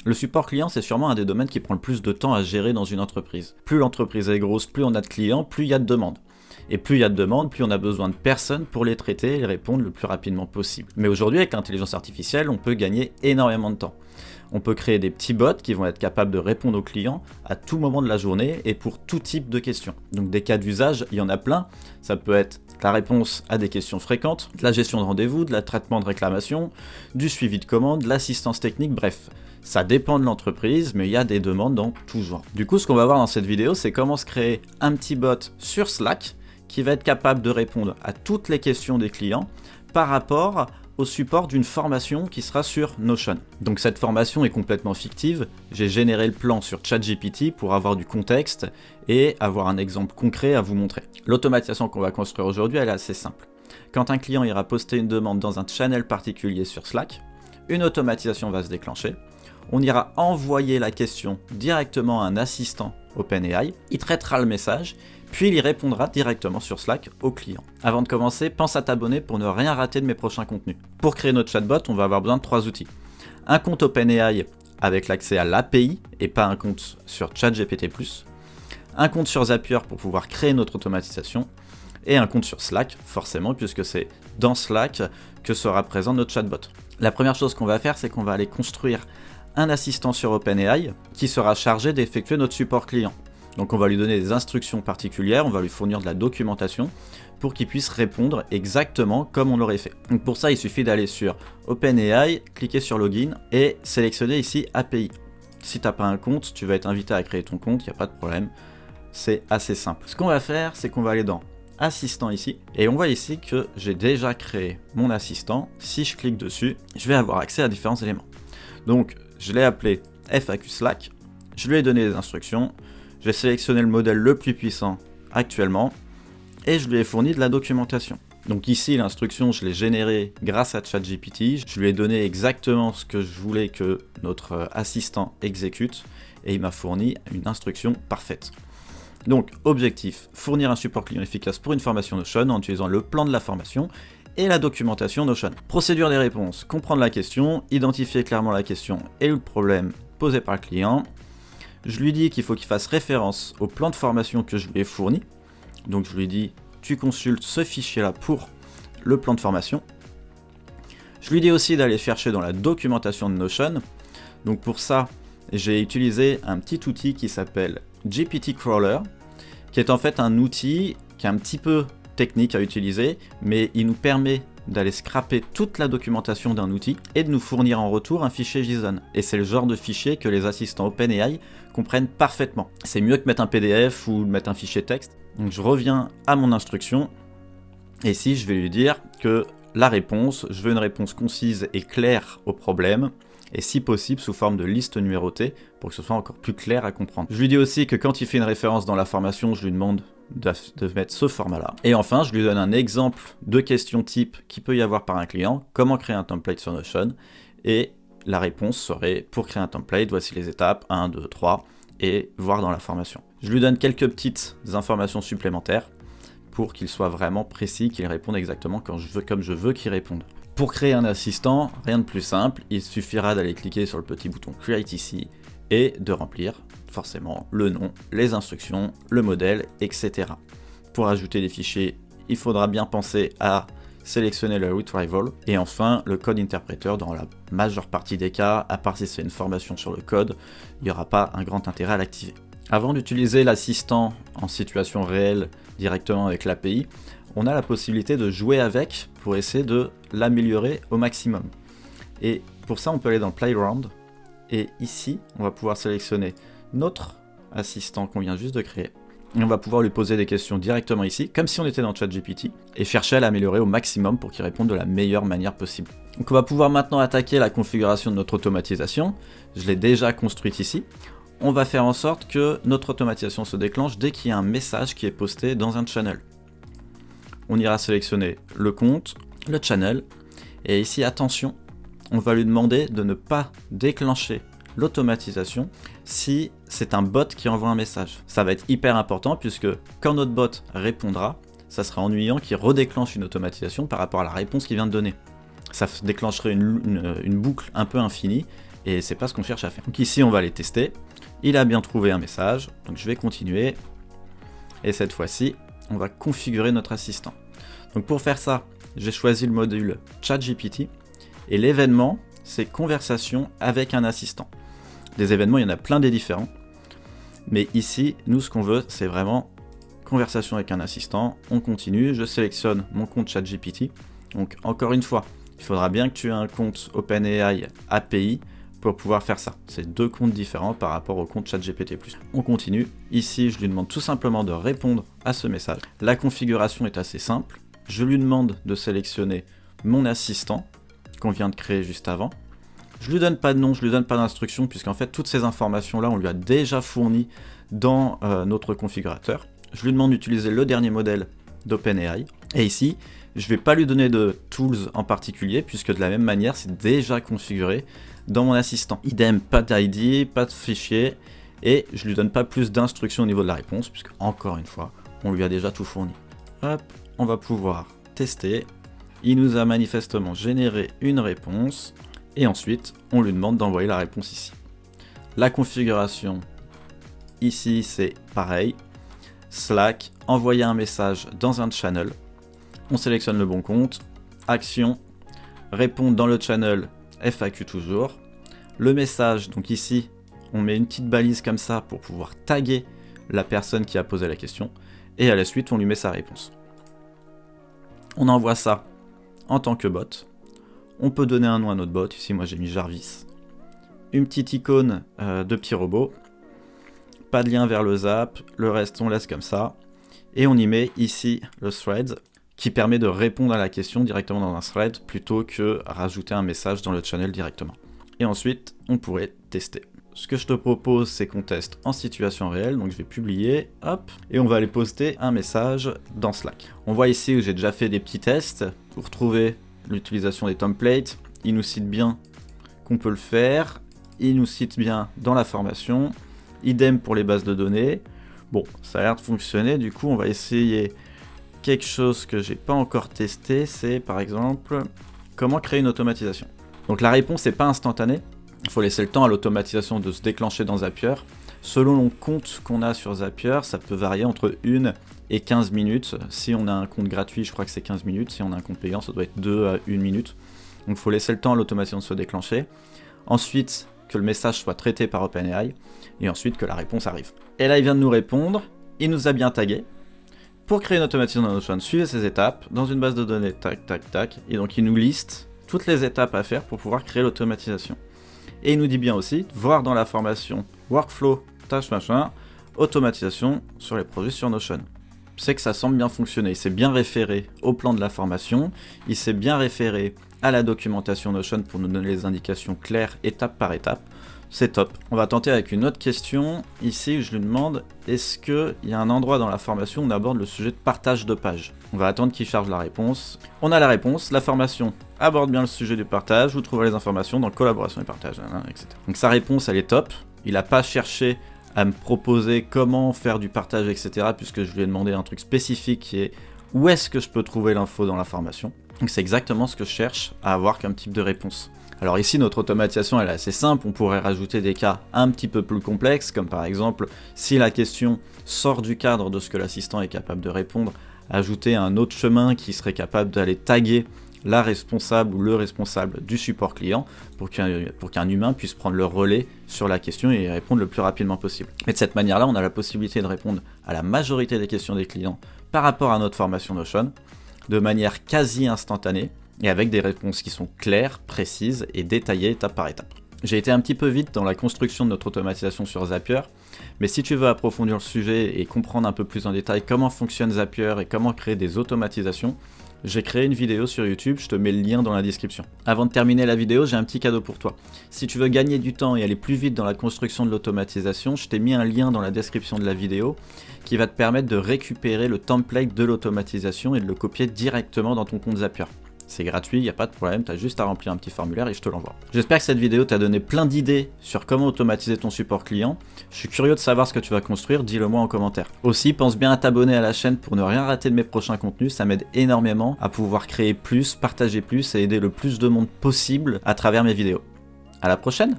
Le support client, c'est sûrement un des domaines qui prend le plus de temps à gérer dans une entreprise. Plus l'entreprise est grosse, plus on a de clients, plus il y a de demandes. Et plus il y a de demandes, plus on a besoin de personnes pour les traiter et les répondre le plus rapidement possible. Mais aujourd'hui, avec l'intelligence artificielle, on peut gagner énormément de temps. On peut créer des petits bots qui vont être capables de répondre aux clients à tout moment de la journée et pour tout type de questions. Donc des cas d'usage, il y en a plein. Ça peut être la réponse à des questions fréquentes, de la gestion de rendez-vous, de la traitement de réclamations, du suivi de commandes, de l'assistance technique, bref. Ça dépend de l'entreprise, mais il y a des demandes dans tout genre. Du coup, ce qu'on va voir dans cette vidéo, c'est comment se créer un petit bot sur Slack qui va être capable de répondre à toutes les questions des clients par rapport au support d'une formation qui sera sur Notion. Donc cette formation est complètement fictive, j'ai généré le plan sur ChatGPT pour avoir du contexte et avoir un exemple concret à vous montrer. L'automatisation qu'on va construire aujourd'hui, elle est assez simple. Quand un client ira poster une demande dans un channel particulier sur Slack, une automatisation va se déclencher, on ira envoyer la question directement à un assistant OpenAI, il traitera le message, puis il y répondra directement sur Slack au client. Avant de commencer, pense à t'abonner pour ne rien rater de mes prochains contenus. Pour créer notre chatbot, on va avoir besoin de 3 outils. Un compte OpenAI avec l'accès à l'API et pas un compte sur ChatGPT+, un compte sur Zapier pour pouvoir créer notre automatisation, et un compte sur Slack, forcément, puisque c'est dans Slack que sera présent notre chatbot. La première chose qu'on va faire, c'est qu'on va aller construire un assistant sur OpenAI qui sera chargé d'effectuer notre support client. Donc on va lui donner des instructions particulières, on va lui fournir de la documentation pour qu'il puisse répondre exactement comme on l'aurait fait. Donc pour ça, il suffit d'aller sur OpenAI, cliquer sur Login et sélectionner ici API. Si tu n'as pas un compte, tu vas être invité à créer ton compte, il n'y a pas de problème. C'est assez simple. Ce qu'on va faire, c'est qu'on va aller dans Assistant ici, et on voit ici que j'ai déjà créé mon assistant. Si je clique dessus, je vais avoir accès à différents éléments. Donc je l'ai appelé FAQ Slack, je lui ai donné des instructions, j'ai sélectionné le modèle le plus puissant actuellement, et je lui ai fourni de la documentation. Donc ici, l'instruction, je l'ai générée grâce à ChatGPT, je lui ai donné exactement ce que je voulais que notre assistant exécute, et il m'a fourni une instruction parfaite. Donc, objectif, fournir un support client efficace pour une formation Notion en utilisant le plan de la formation et la documentation Notion. Procédure des réponses, comprendre la question, identifier clairement la question et le problème posé par le client. Je lui dis qu'il faut qu'il fasse référence au plan de formation que je lui ai fourni. Donc je lui dis, tu consultes ce fichier-là pour le plan de formation. Je lui dis aussi d'aller chercher dans la documentation de Notion. Donc pour ça, j'ai utilisé un petit outil qui s'appelle GPT Crawler, qui est en fait un outil qui est un petit peu technique à utiliser, mais il nous permet d'aller scraper toute la documentation d'un outil et de nous fournir en retour un fichier JSON. Et c'est le genre de fichier que les assistants OpenAI comprennent parfaitement. C'est mieux que mettre un PDF ou mettre un fichier texte. Donc je reviens à mon instruction, et ici je vais lui dire que la réponse, je veux une réponse concise et claire au problème, et si possible sous forme de liste numérotée pour que ce soit encore plus clair à comprendre. Je lui dis aussi que quand il fait une référence dans la formation, je lui demande de mettre ce format-là. Et enfin, je lui donne un exemple de question type qui peut y avoir par un client, comment créer un template sur Notion, et la réponse serait, pour créer un template, voici les étapes, 1, 2, 3, et voir dans la formation. Je lui donne quelques petites informations supplémentaires pour qu'il soit vraiment précis, qu'il réponde exactement comme je veux qu'il réponde. Pour créer un assistant, rien de plus simple, il suffira d'aller cliquer sur le petit bouton Create ici et de remplir forcément le nom, les instructions, le modèle, etc. Pour ajouter des fichiers, il faudra bien penser à sélectionner le retrieval et enfin le code interpréteur. Dans la majeure partie des cas, à part si c'est une formation sur le code, il n'y aura pas un grand intérêt à l'activer. Avant d'utiliser l'assistant en situation réelle directement avec l'API, on a la possibilité de jouer avec pour essayer de l'améliorer au maximum. Et pour ça, on peut aller dans Playground, et ici, on va pouvoir sélectionner notre assistant qu'on vient juste de créer. Et on va pouvoir lui poser des questions directement ici, comme si on était dans ChatGPT, et chercher à l'améliorer au maximum pour qu'il réponde de la meilleure manière possible. Donc on va pouvoir maintenant attaquer la configuration de notre automatisation. Je l'ai déjà construite ici. On va faire en sorte que notre automatisation se déclenche dès qu'il y a un message qui est posté dans un channel. On ira sélectionner le compte, le channel, et ici attention, on va lui demander de ne pas déclencher l'automatisation si c'est un bot qui envoie un message. Ça va être hyper important puisque quand notre bot répondra, ça sera ennuyant qu'il redéclenche une automatisation par rapport à la réponse qu'il vient de donner. Ça déclencherait une boucle un peu infinie et c'est pas ce qu'on cherche à faire. Donc ici, on va les tester. Il a bien trouvé un message, donc je vais continuer. Et cette fois-ci, on va configurer notre assistant. Donc pour faire ça, j'ai choisi le module ChatGPT, et l'événement, c'est conversation avec un assistant. Des événements, il y en a plein des différents. Mais ici, nous, ce qu'on veut, c'est vraiment conversation avec un assistant. On continue, je sélectionne mon compte ChatGPT. Donc, encore une fois, il faudra bien que tu aies un compte OpenAI API pour pouvoir faire ça. C'est deux comptes différents par rapport au compte ChatGPT+. On continue. Ici, je lui demande tout simplement de répondre à ce message. La configuration est assez simple. Je lui demande de sélectionner mon assistant qu'on vient de créer juste avant. Je lui donne pas de nom, je lui donne pas d'instruction, puisqu'en fait, toutes ces informations-là, on lui a déjà fournies dans notre configurateur. Je lui demande d'utiliser le dernier modèle d'OpenAI. Et ici, je vais pas lui donner de tools en particulier, puisque de la même manière, c'est déjà configuré dans mon assistant. Idem, pas d'ID, pas de fichier, et je lui donne pas plus d'instructions au niveau de la réponse, puisque encore une fois, on lui a déjà tout fourni. Hop, on va pouvoir tester. Il nous a manifestement généré une réponse. Et ensuite, on lui demande d'envoyer la réponse ici. La configuration, ici, c'est pareil. Slack, envoyer un message dans un channel. On sélectionne le bon compte. Action, répondre dans le channel FAQ toujours. Le message, donc ici, on met une petite balise comme ça pour pouvoir taguer la personne qui a posé la question. Et à la suite, on lui met sa réponse. On envoie ça en tant que bot. On peut donner un nom à notre bot, ici moi j'ai mis Jarvis. Une petite icône de petit robot. Pas de lien vers le Zap, le reste on laisse comme ça. Et on y met ici le thread, qui permet de répondre à la question directement dans un thread, plutôt que rajouter un message dans le channel directement. Et ensuite, on pourrait tester. Ce que je te propose, c'est qu'on teste en situation réelle, donc je vais publier, hop, et on va aller poster un message dans Slack. On voit ici où j'ai déjà fait des petits tests pour trouver l'utilisation des templates. Il nous cite bien qu'on peut le faire, il nous cite bien dans la formation, idem pour les bases de données. Bon, ça a l'air de fonctionner, du coup on va essayer quelque chose que j'ai pas encore testé, c'est par exemple comment créer une automatisation. Donc la réponse n'est pas instantanée, il faut laisser le temps à l'automatisation de se déclencher dans Zapier. Selon le compte qu'on a sur Zapier, ça peut varier entre 1 et 15 minutes. Si on a un compte gratuit, je crois que c'est 15 minutes. Si on a un compte payant, ça doit être 2 à 1 minute. Donc il faut laisser le temps à l'automation de se déclencher. Ensuite, que le message soit traité par OpenAI. Et ensuite, que la réponse arrive. Et là, il vient de nous répondre. Il nous a bien tagué. Pour créer une automatisation dans Notion, suivez ces étapes. Dans une base de données, tac, tac, tac. Et donc, il nous liste toutes les étapes à faire pour pouvoir créer l'automatisation. Et il nous dit bien aussi, voir dans la formation workflow, tâche machin, automatisation sur les projets sur Notion. C'est que ça semble bien fonctionner. Il s'est bien référé au plan de la formation, il s'est bien référé à la documentation Notion pour nous donner les indications claires étape par étape. C'est top. On va tenter avec une autre question. Ici, je lui demande, est-ce qu'il y a un endroit dans la formation où on aborde le sujet de partage de page? On va attendre qu'il charge la réponse. On a la réponse. La formation aborde bien le sujet du partage. Vous trouverez les informations dans collaboration et partage, etc. Donc sa réponse, elle est top. Il n'a pas cherché à me proposer comment faire du partage, etc. puisque je lui ai demandé un truc spécifique qui est où est-ce que je peux trouver l'info dans la formation. Donc c'est exactement ce que je cherche à avoir comme type de réponse. Alors ici, notre automatisation elle est assez simple, on pourrait rajouter des cas un petit peu plus complexes, comme par exemple, si la question sort du cadre de ce que l'assistant est capable de répondre, ajouter un autre chemin qui serait capable d'aller taguer la responsable ou le responsable du support client pour qu'un humain puisse prendre le relais sur la question et répondre le plus rapidement possible. Et de cette manière-là, on a la possibilité de répondre à la majorité des questions des clients par rapport à notre formation Notion, de manière quasi instantanée, et avec des réponses qui sont claires, précises et détaillées étape par étape. J'ai été un petit peu vite dans la construction de notre automatisation sur Zapier, mais si tu veux approfondir le sujet et comprendre un peu plus en détail comment fonctionne Zapier et comment créer des automatisations, j'ai créé une vidéo sur YouTube, je te mets le lien dans la description. Avant de terminer la vidéo, j'ai un petit cadeau pour toi. Si tu veux gagner du temps et aller plus vite dans la construction de l'automatisation, je t'ai mis un lien dans la description de la vidéo qui va te permettre de récupérer le template de l'automatisation et de le copier directement dans ton compte Zapier. C'est gratuit, il n'y a pas de problème, tu as juste à remplir un petit formulaire et je te l'envoie. J'espère que cette vidéo t'a donné plein d'idées sur comment automatiser ton support client. Je suis curieux de savoir ce que tu vas construire, dis-le moi en commentaire. Aussi, pense bien à t'abonner à la chaîne pour ne rien rater de mes prochains contenus, ça m'aide énormément à pouvoir créer plus, partager plus et aider le plus de monde possible à travers mes vidéos. À la prochaine!